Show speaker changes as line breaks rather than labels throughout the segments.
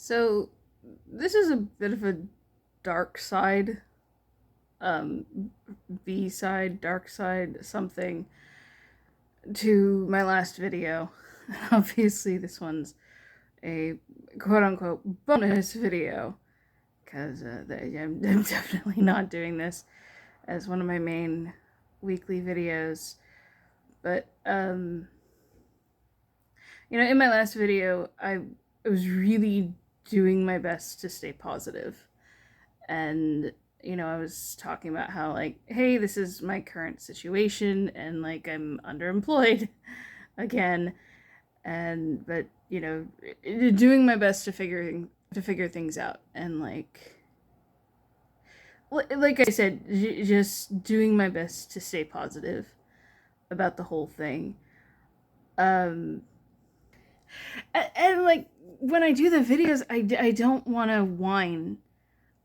So, this is a bit of a dark side, um, B side, dark side, something to my last video. Obviously, this one's a quote unquote bonus video because I'm definitely not doing this as one of my main weekly videos. But, in my last video, I was really doing my best to stay positive. And, I was talking about how, like, hey, this is my current situation, and, like, I'm underemployed again. But, doing my best to figure things out. And, like I said, just doing my best to stay positive about the whole thing. Um, and like, when I do the videos, I don't want to whine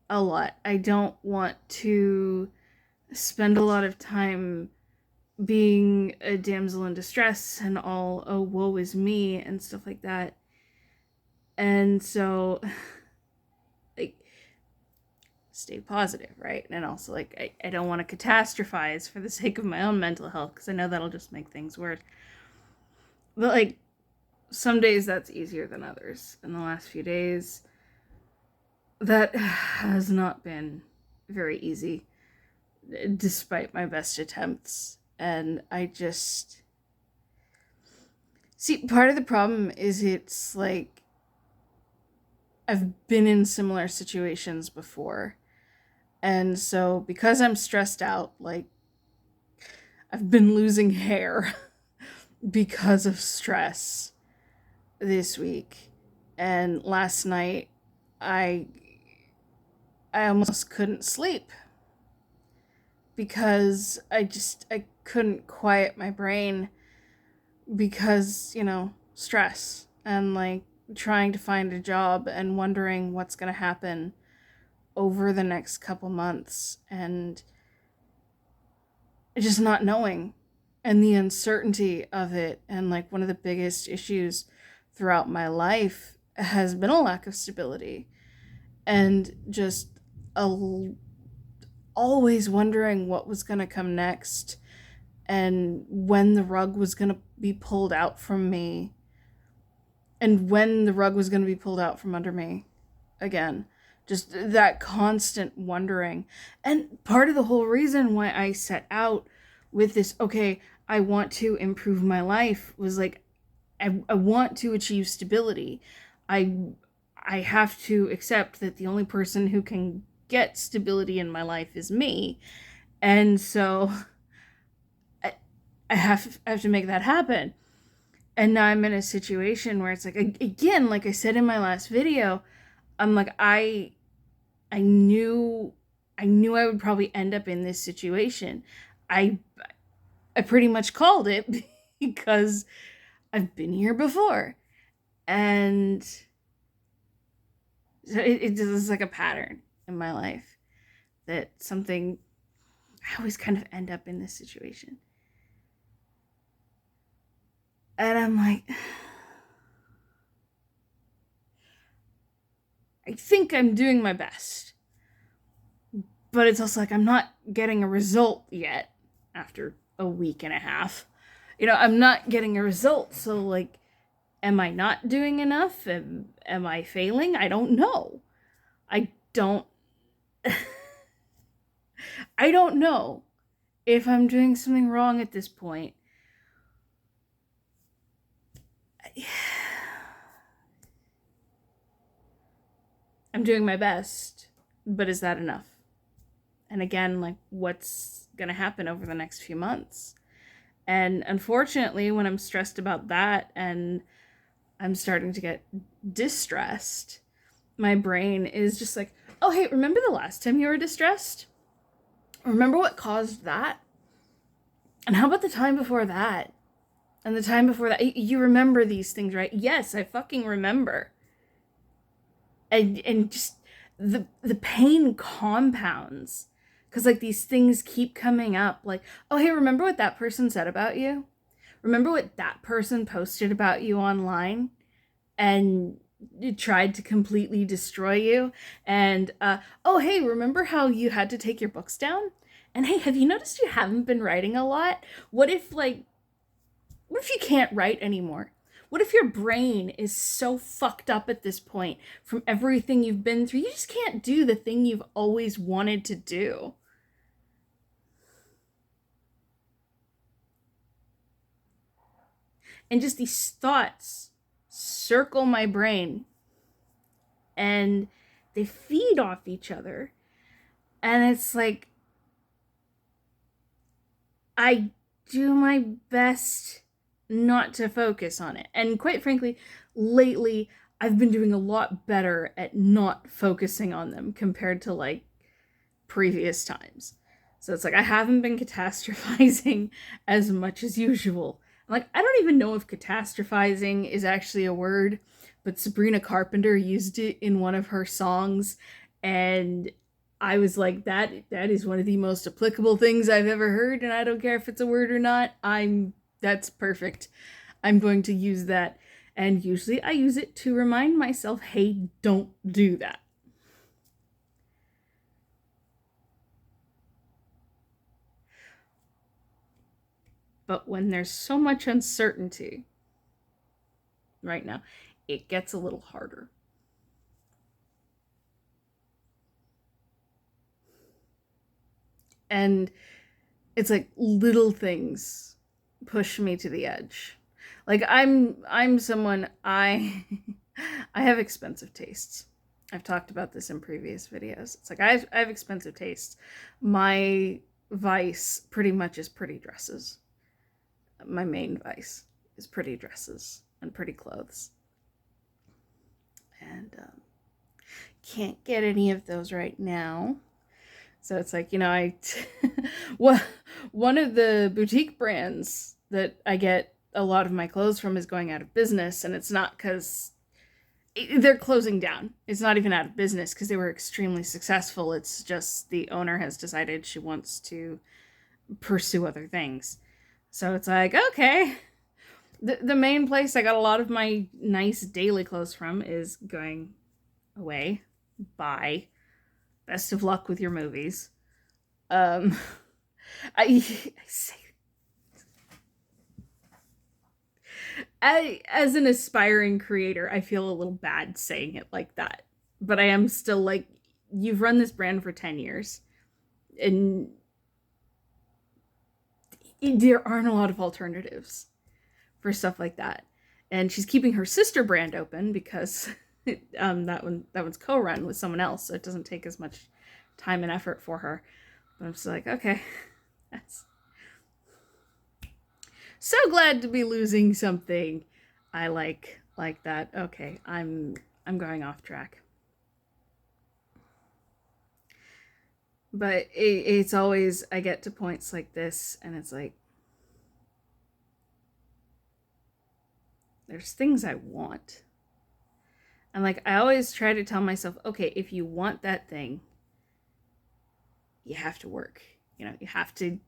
a lot. I don't want to spend a lot of time being a damsel in distress and all, oh, woe is me, and stuff like that. And so, like, stay positive, right? And also, like, I don't want to catastrophize for the sake of my own mental health, because I know that'll just make things worse. But, like, some days that's easier than others. In the last few days, that has not been very easy, despite my best attempts. And I just... See, part of the problem is it's like I've been in similar situations before. And so because I'm stressed out, like, I've been losing hair because of stress this week. And last night I almost couldn't sleep because I couldn't quiet my brain because, stress and, like, trying to find a job and wondering what's going to happen over the next couple months, and just not knowing, and the uncertainty of it. And, like, one of the biggest issues throughout my life has been a lack of stability, and just always wondering what was going to come next, and when the rug was going to be pulled out from me, and when the rug was going to be pulled out from under me again. Just that constant wondering. And part of the whole reason why I set out with this, okay, I want to improve my life, was like, I want to achieve stability. I have to accept that the only person who can get stability in my life is me. And so I have to make that happen. And now I'm in a situation where it's like, again, like I said in my last video, I'm like, I knew I would probably end up in this situation. I pretty much called it because I've been here before. And so it is like a pattern in my life, that something, I always kind of end up in this situation. And I'm like, I think I'm doing my best. But it's also like I'm not getting a result yet after a week and a half. I'm not getting a result. So, like, am I not doing enough? Am I failing? I don't know. I don't... I don't know if I'm doing something wrong at this point. I'm doing my best, but is that enough? And again, like, what's gonna happen over the next few months? And unfortunately, when I'm stressed about that and I'm starting to get distressed, my brain is just like, oh, hey, remember the last time you were distressed? Remember what caused that? And how about the time before that? And the time before that? You remember these things, right? Yes, I fucking remember. And just the pain compounds, because, like, these things keep coming up, like, oh, hey, remember what that person said about you? Remember what that person posted about you online? And tried to completely destroy you. And oh hey, remember how you had to take your books down? And hey, have you noticed you haven't been writing a lot? What if like what if you can't write anymore? What if your brain is so fucked up at this point from everything you've been through, you just can't do the thing you've always wanted to do? And just these thoughts circle my brain and they feed off each other. And it's like, I do my best not to focus on it. And quite frankly, lately, I've been doing a lot better at not focusing on them compared to like previous times. So it's like I haven't been catastrophizing as much as usual. Like, I don't even know if catastrophizing is actually a word, but Sabrina Carpenter used it in one of her songs, and I was like, that is one of the most applicable things I've ever heard, and I don't care if it's a word or not. That's perfect. I'm going to use that. And usually I use it to remind myself, hey, don't do that. But when there's so much uncertainty right now, it gets a little harder. And it's like little things push me to the edge. Like I'm someone I have expensive tastes. I've talked about this in previous videos. It's like I have expensive tastes. My vice pretty much is pretty dresses. My main vice is pretty dresses and pretty clothes. And can't get any of those right now. So it's like, well, one of the boutique brands that I get a lot of my clothes from is going out of business, and it's not because they're closing down. It's not even out of business because they were extremely successful. It's just the owner has decided she wants to pursue other things. So it's like, okay. The main place I got a lot of my nice daily clothes from is going away. Bye. Best of luck with your movies. Um, I say, as an aspiring creator, I feel a little bad saying it like that, but I am still like, you've run this brand for 10 years, and there aren't a lot of alternatives for stuff like that. And she's keeping her sister brand open because that one's co-run with someone else, so it doesn't take as much time and effort for her. But I'm just like, okay, that's so glad to be losing something I like that. Okay, I'm going off track. But it's always, I get to points like this and it's like, there's things I want. And like, I always try to tell myself, okay, if you want that thing, you have to work. You have to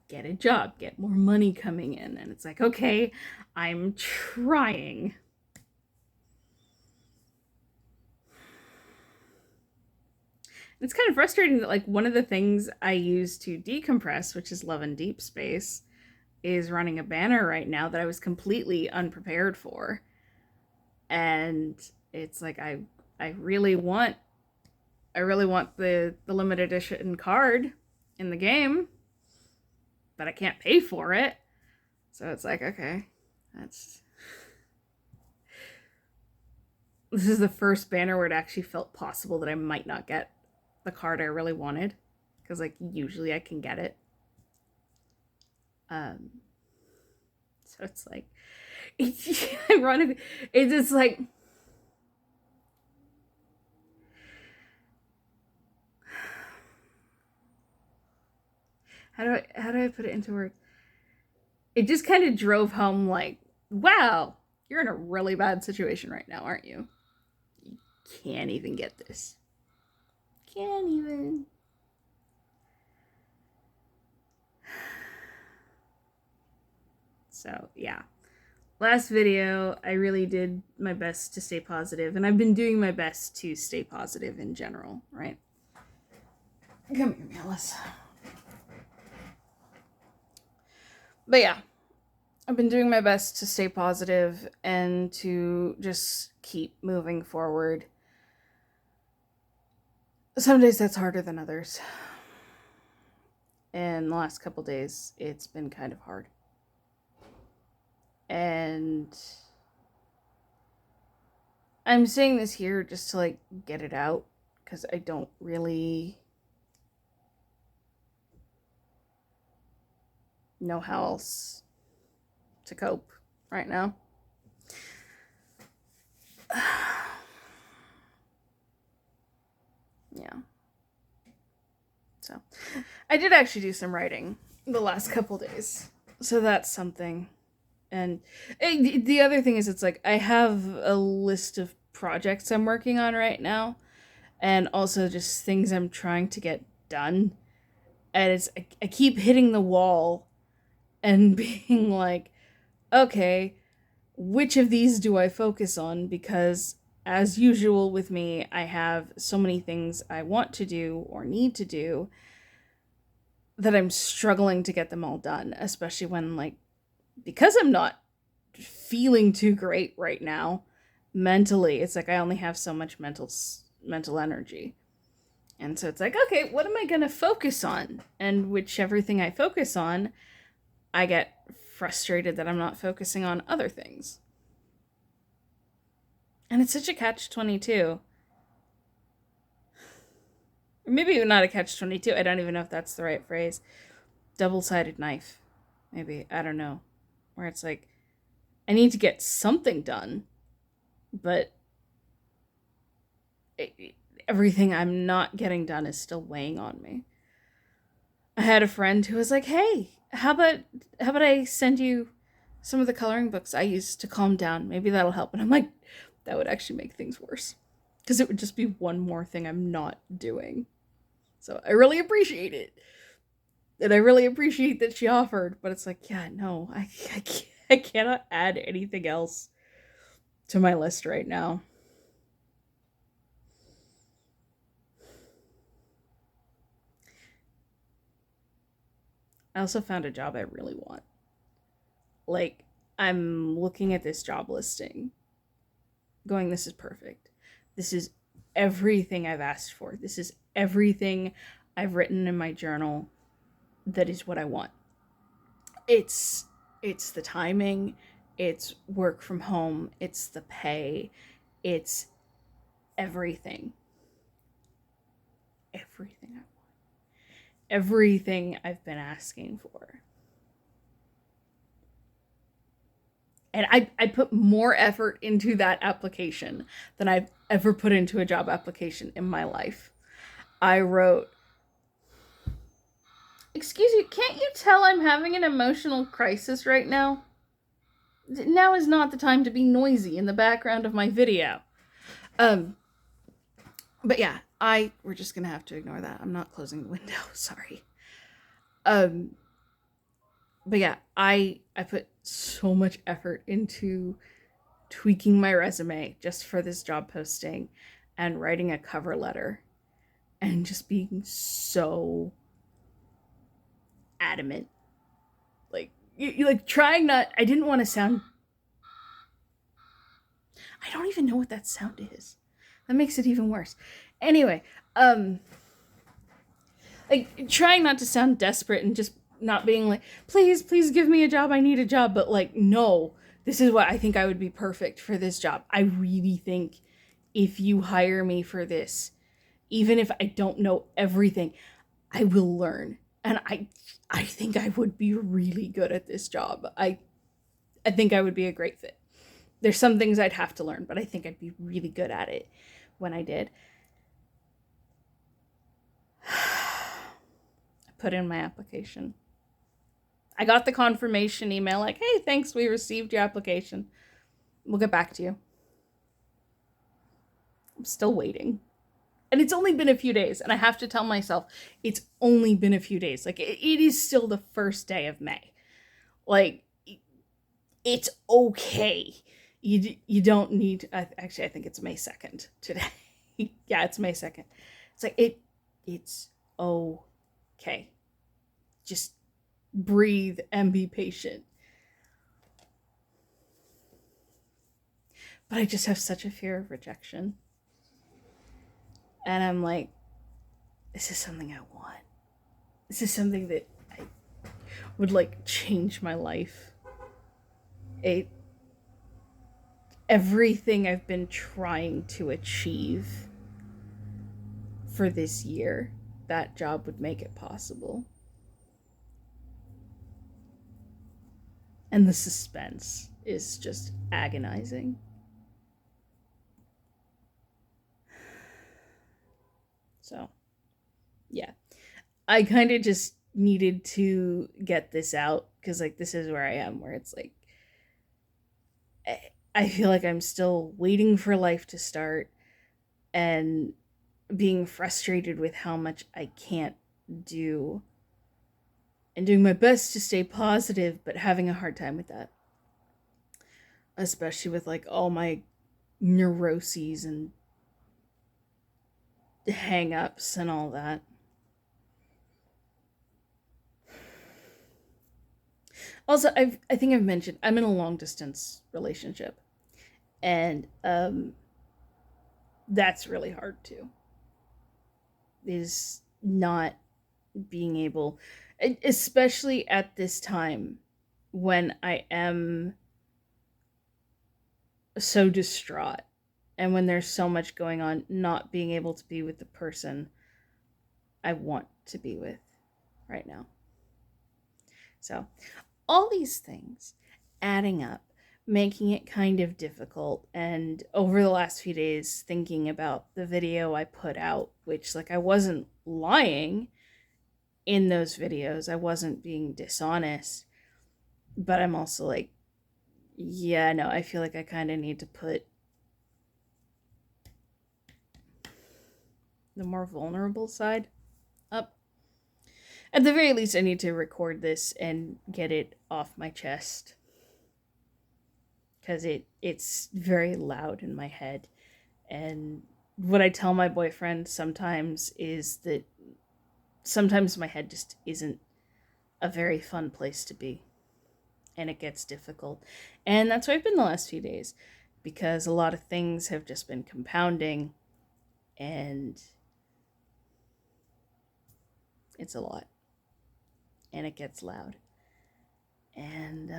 get a job, get more money coming in. And it's like, okay, I'm trying. It's kind of frustrating that like one of the things I use to decompress, which is Love and Deep Space, is running a banner right now that I was completely unprepared for. And it's like I really want the limited edition card in the game, but I can't pay for it. So it's like, okay, this is the first banner where it actually felt possible that I might not get the card I really wanted, because like usually I can get it. So it's like, it's ironic. It's just like, how do I put it into words? It just kind of drove home like, wow, you're in a really bad situation right now, aren't you? You can't even get this. Can't even. So, yeah. last video, I really did my best to stay positive, and I've been doing my best to stay positive in general, right? Come here, Alice. But yeah, I've been doing my best to stay positive and to just keep moving forward. Some days that's harder than others. And the last couple days, it's been kind of hard. And I'm saying this here just to like get it out, because I don't really know how else to cope right now. Yeah. So, I did actually do some writing the last couple days. So that's something. And the other thing is, it's like I have a list of projects I'm working on right now, and also just things I'm trying to get done. And it's I keep hitting the wall and being like, okay, which of these do I focus on? Because as usual with me, I have so many things I want to do or need to do that I'm struggling to get them all done, especially when, like, because I'm not feeling too great right now mentally. It's like I only have so much mental energy. And so it's like, okay, what am I going to focus on? And whichever thing I focus on, I get frustrated that I'm not focusing on other things. And it's such a catch-22. Maybe not a catch-22. I don't even know if that's the right phrase. Double-sided knife. Maybe. I don't know. Where it's like, I need to get something done, but everything I'm not getting done is still weighing on me. I had a friend who was like, hey, how about I send you some of the coloring books I use to calm down? Maybe that'll help. And I'm like, that would actually make things worse, because it would just be one more thing I'm not doing. So I really appreciate it. And I really appreciate that she offered, but it's like, yeah, no, I cannot add anything else to my list right now. I also found a job I really want. Like, I'm looking at this job listing, going, this is perfect. This is everything I've asked for. This is everything I've written in my journal that is what I want. It's the timing, it's work from home, it's the pay, it's everything. Everything I want. Everything I've been asking for. And I put more effort into that application than I've ever put into a job application in my life. I wrote, excuse you, can't you tell I'm having an emotional crisis right now? Now is not the time to be noisy in the background of my video. But yeah, we're just gonna have to ignore that. I'm not closing the window, sorry. But yeah, I put so much effort into tweaking my resume just for this job posting and writing a cover letter and just being so adamant. Like, you like trying not, I didn't want to sound, I don't even know what that sound is. That makes it even worse. Anyway, like trying not to sound desperate and just not being like, please give me a job, I need a job, but like, no, this is what I think I would be perfect for this job. I really think if you hire me for this, even if I don't know everything, I will learn. And I think I would be really good at this job. I think I would be a great fit. There's some things I'd have to learn, but I think I'd be really good at it when I did. I put in my application. I got the confirmation email like, hey, thanks, we received your application. We'll get back to you. I'm still waiting. And it's only been a few days, and I have to tell myself it's only been a few days. Like, it is still the first day of May. Like, it's okay. You don't need, actually, I think it's May 2nd today. Yeah, it's May 2nd. It's like, it's okay. Just breathe and be patient. But I just have such a fear of rejection. And I'm like, this is something I want. This is something that I would like change my life. Everything I've been trying to achieve for this year, that job would make it possible. And the suspense is just agonizing. So, yeah. I kind of just needed to get this out because, like, this is where I am, where it's like, I feel like I'm still waiting for life to start and being frustrated with how much I can't do and doing my best to stay positive, but having a hard time with that. Especially with like all my neuroses and hang-ups and all that. Also, I think I've mentioned I'm in a long distance relationship, and that's really hard too. Is not being able, especially at this time when I am so distraught and when there's so much going on, not being able to be with the person I want to be with right now. So, all these things adding up, making it kind of difficult. And over the last few days, thinking about the video I put out, which, like, I wasn't lying in those videos, I wasn't being dishonest, but I'm also like, yeah, no, I feel like I kind of need to put the more vulnerable side up. At the very least, I need to record this and get it off my chest. Because it's very loud in my head. And what I tell my boyfriend sometimes is that sometimes my head just isn't a very fun place to be. And it gets difficult. And that's why I've been the last few days. Because a lot of things have just been compounding. And it's a lot. And it gets loud. And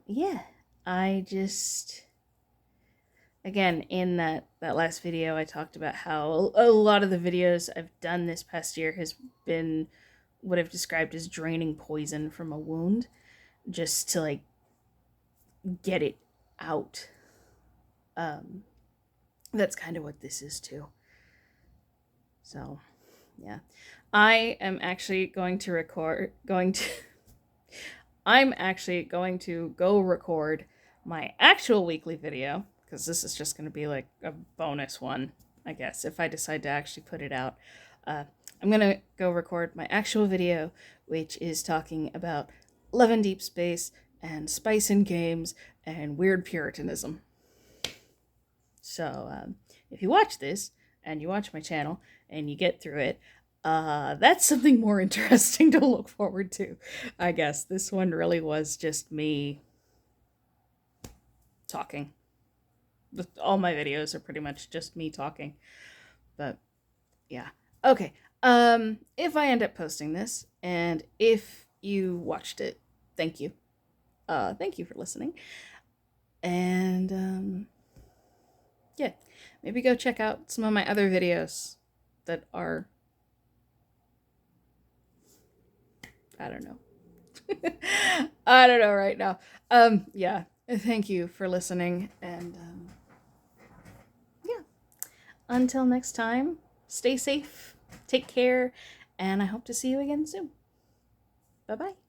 yeah, I just, again, in that last video, I talked about how a lot of the videos I've done this past year has been what I've described as draining poison from a wound, just to like get it out. That's kind of what this is too. So, yeah. I'm actually going to go record my actual weekly video, because this is just going to be like a bonus one, I guess, if I decide to actually put it out. I'm going to go record my actual video, which is talking about love in deep space and spice in games and weird puritanism. So if you watch this and you watch my channel and you get through it, that's something more interesting to look forward to, I guess. This one really was just me talking. All my videos are pretty much just me talking. But yeah. Okay. If I end up posting this and if you watched it, thank you. Thank you for listening. And yeah, maybe go check out some of my other videos that are, I don't know. I don't know right now. Yeah. Thank you for listening, and yeah. Until next time, stay safe, take care, and I hope to see you again soon. Bye-bye.